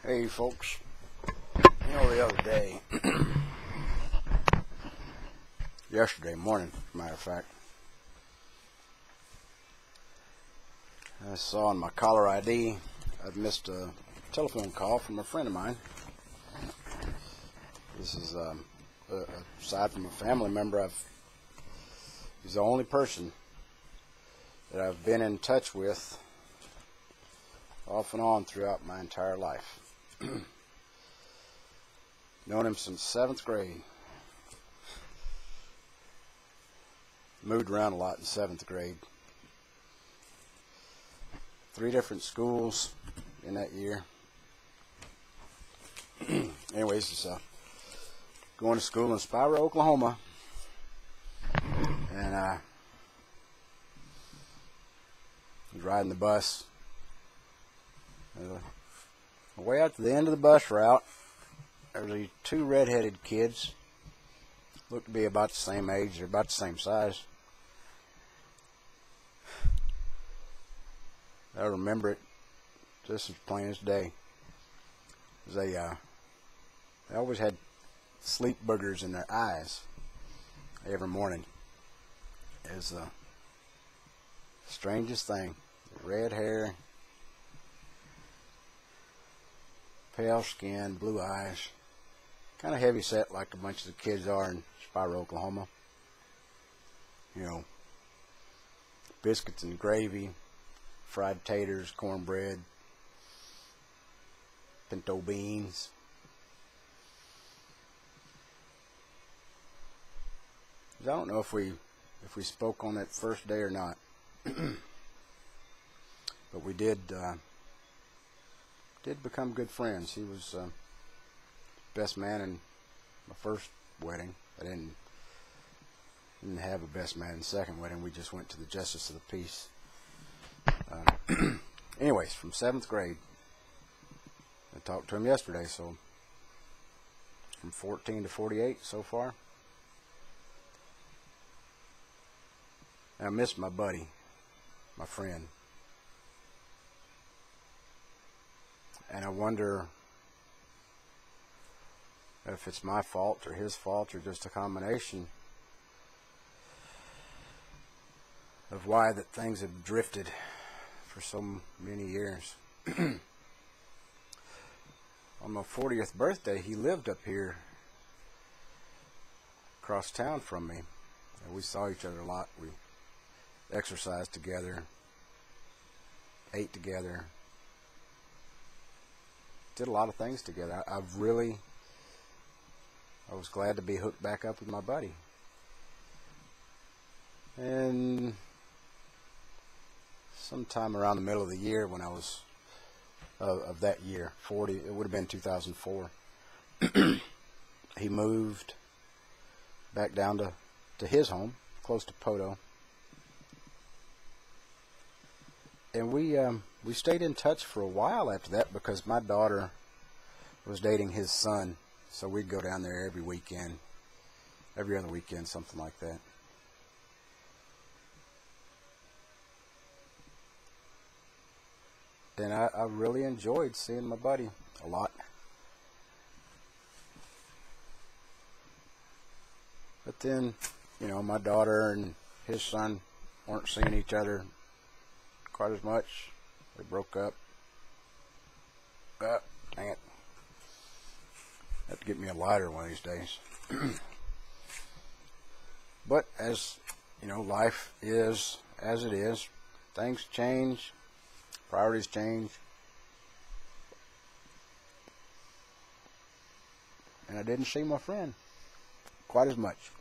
Hey folks, the other day, yesterday morning, as a matter of fact, I saw on my caller ID I'd missed a telephone call from a friend of mine. This is, aside from a family member, he's the only person that I've been in touch with off and on throughout my entire life. Known him since 7th grade. Moved around a lot in 7th grade. 3 different schools in that year. Anyways, it's going to school in Spiro, Oklahoma. And I was riding the bus. Way out to the end of the bus route, there was these 2 red-headed kids. Looked to be about the same age. They're about the same size. I remember it just as plain as day. They always had sleep boogers in their eyes every morning. It was the strangest thing. Red hair, pale skin, blue eyes, kind of heavy set like a bunch of the kids are in Spiro, Oklahoma. Biscuits and gravy, fried taters, cornbread, pinto beans. I don't know if we spoke on that first day or not, but we did become good friends. He was best man in my first wedding. I didn't have a best man in the second wedding. We just went to the Justice of the Peace. Anyways, from 7th grade, I talked to him yesterday, so from 14 to 48 so far. I miss my buddy, my friend. And I wonder if it's my fault or his fault or just a combination of why that things have drifted for so many years. On my 40th birthday, he lived up here across town from me. And we saw each other a lot. We exercised together, ate together, did a lot of things together. I was glad to be hooked back up with my buddy. And sometime around the middle of the year when I was, of that year, 40, it would have been 2004, he moved back down to his home, close to Poto. And we stayed in touch for a while after that because my daughter was dating his son. So we'd go down there every weekend, every other weekend, something like that. And I really enjoyed seeing my buddy a lot. But then, my daughter and his son weren't seeing each other quite as much. They broke up. Dang it. Have to get me a lighter one of these days. But as life is as it is. Things change. Priorities change. And I didn't see my friend quite as much.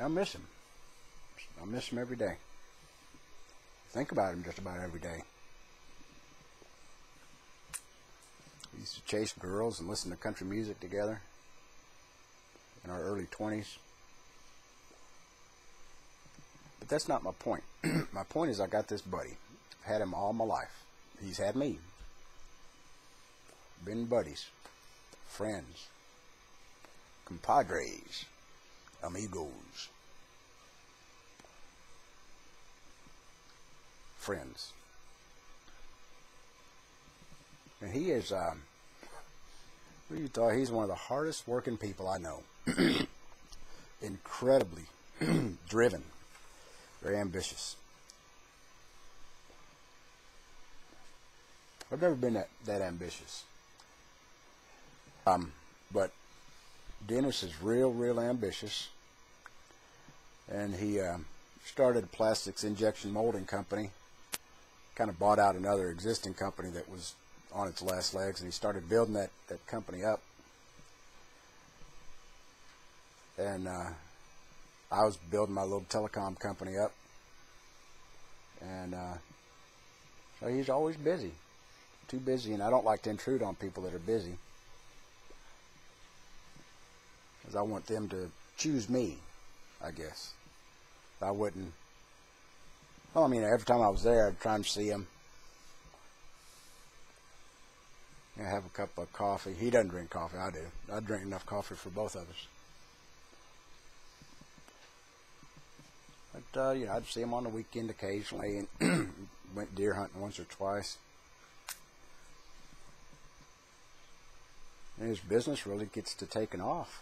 I miss him. I miss him every day. Think about him just about every day. We used to chase girls and listen to country music together in our early 20s. But that's not my point. My point is I got this buddy. I've had him all my life. He's had me. Been buddies, friends, compadres, amigos. friends. And he is, you thought he's one of the hardest working people I know. Incredibly driven, very ambitious. I've never been that ambitious. But Dennis is real ambitious. And he started a plastics injection molding company. Kind of bought out another existing company that was on its last legs, and he started building that company up. And I was building my little telecom company up. And so he's always busy. Too busy, and I don't like to intrude on people that are busy, because I want them to choose me, I guess. I wouldn't. Well, I mean, every time I was there, I'd try and see him. You know, have a cup of coffee. He doesn't drink coffee. I do. I drink enough coffee for both of us. But you know, I'd see him on the weekend occasionally, and went deer hunting once or twice. And his business really gets to taking off.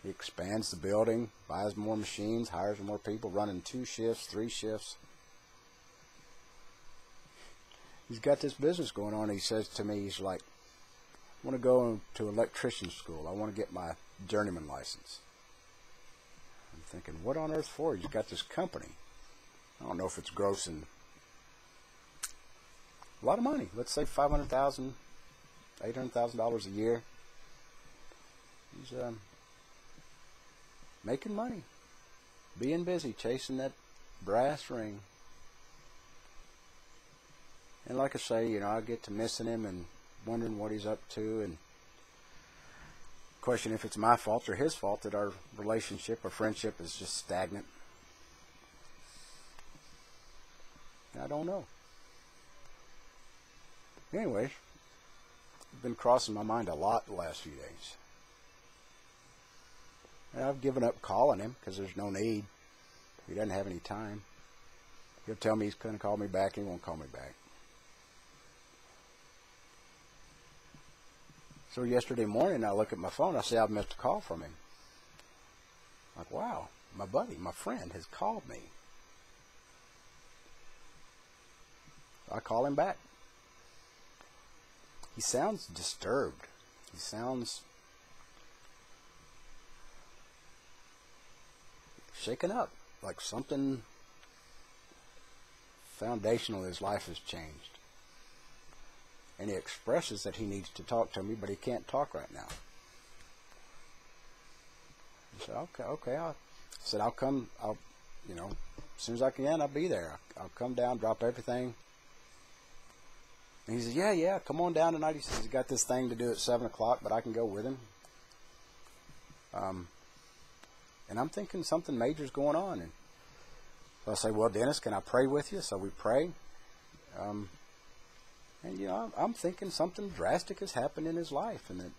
He expands the building, buys more machines, hires more people, running 2 shifts, 3 shifts. He's got this business going on. He says to me, he's like, I want to go to electrician school. I want to get my journeyman license. I'm thinking, what on earth for? He's got this company. I don't know if it's grossing a lot of money. Let's say $500,000, $800,000 a year. He's making money, being busy, chasing that brass ring. And like I say, you know, I get to missing him and wondering what he's up to, and question if it's my fault or his fault that our relationship or friendship is just stagnant. I don't know. Anyways, it's been crossing my mind a lot the last few days. And I've given up calling him because there's no need. He doesn't have any time. He'll tell me he's going to call me back, and he won't call me back. So yesterday morning, I look at my phone. I see I've missed a call from him. I'm like, wow, my buddy, my friend has called me. I call him back. He sounds disturbed. He sounds shaken up, like something foundational in his life has changed. And he expresses that he needs to talk to me, but he can't talk right now. I said, okay. I said, I'll come, you know, as soon as I can, I'll be there. I'll come down, drop everything. And he said, yeah, come on down tonight. He says he's got this thing to do at 7 o'clock, but I can go with him. And I'm thinking something major's going on. And so I say, well, Dennis, can I pray with you? So we pray. And, you know, I'm thinking something drastic has happened in his life, and that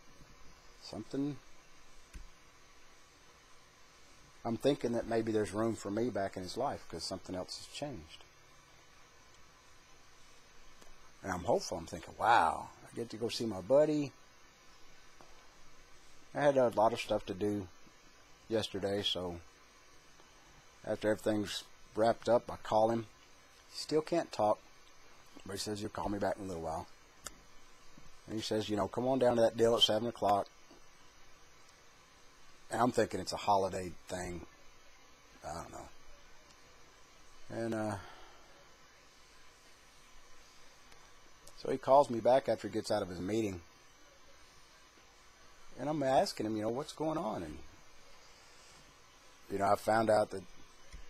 I'm thinking that maybe there's room for me back in his life because something else has changed. And I'm hopeful. I'm thinking, wow, I get to go see my buddy. I had a lot of stuff to do yesterday, so after everything's wrapped up, I call him. He still can't talk, but he says he'll call me back in a little while. And he says, you know, come on down to that deal at 7 o'clock. And I'm thinking it's a holiday thing. I don't know. And so he calls me back after he gets out of his meeting. And I'm asking him, you know, what's going on? And, you know, I found out that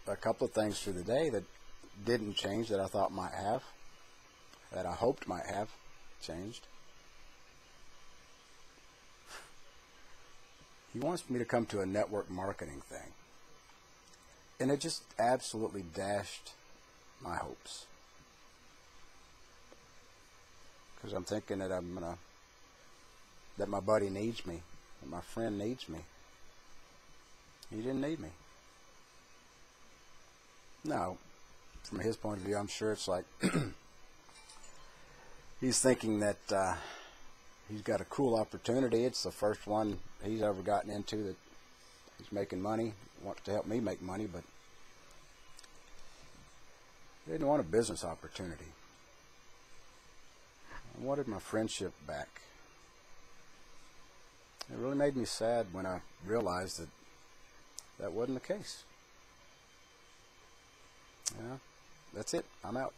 a couple of things through the day that didn't change that I thought might have, that I hoped might have changed. He wants me to come to a network marketing thing. And it just absolutely dashed my hopes. Because I'm thinking that that my buddy needs me, that my friend needs me. He didn't need me. No, from his point of view, I'm sure it's like he's thinking that he's got a cool opportunity. It's the first one he's ever gotten into that he's making money, wants to help me make money, but he didn't want a business opportunity. I wanted my friendship back. It really made me sad when I realized that that wasn't the case. Yeah, that's it. I'm out.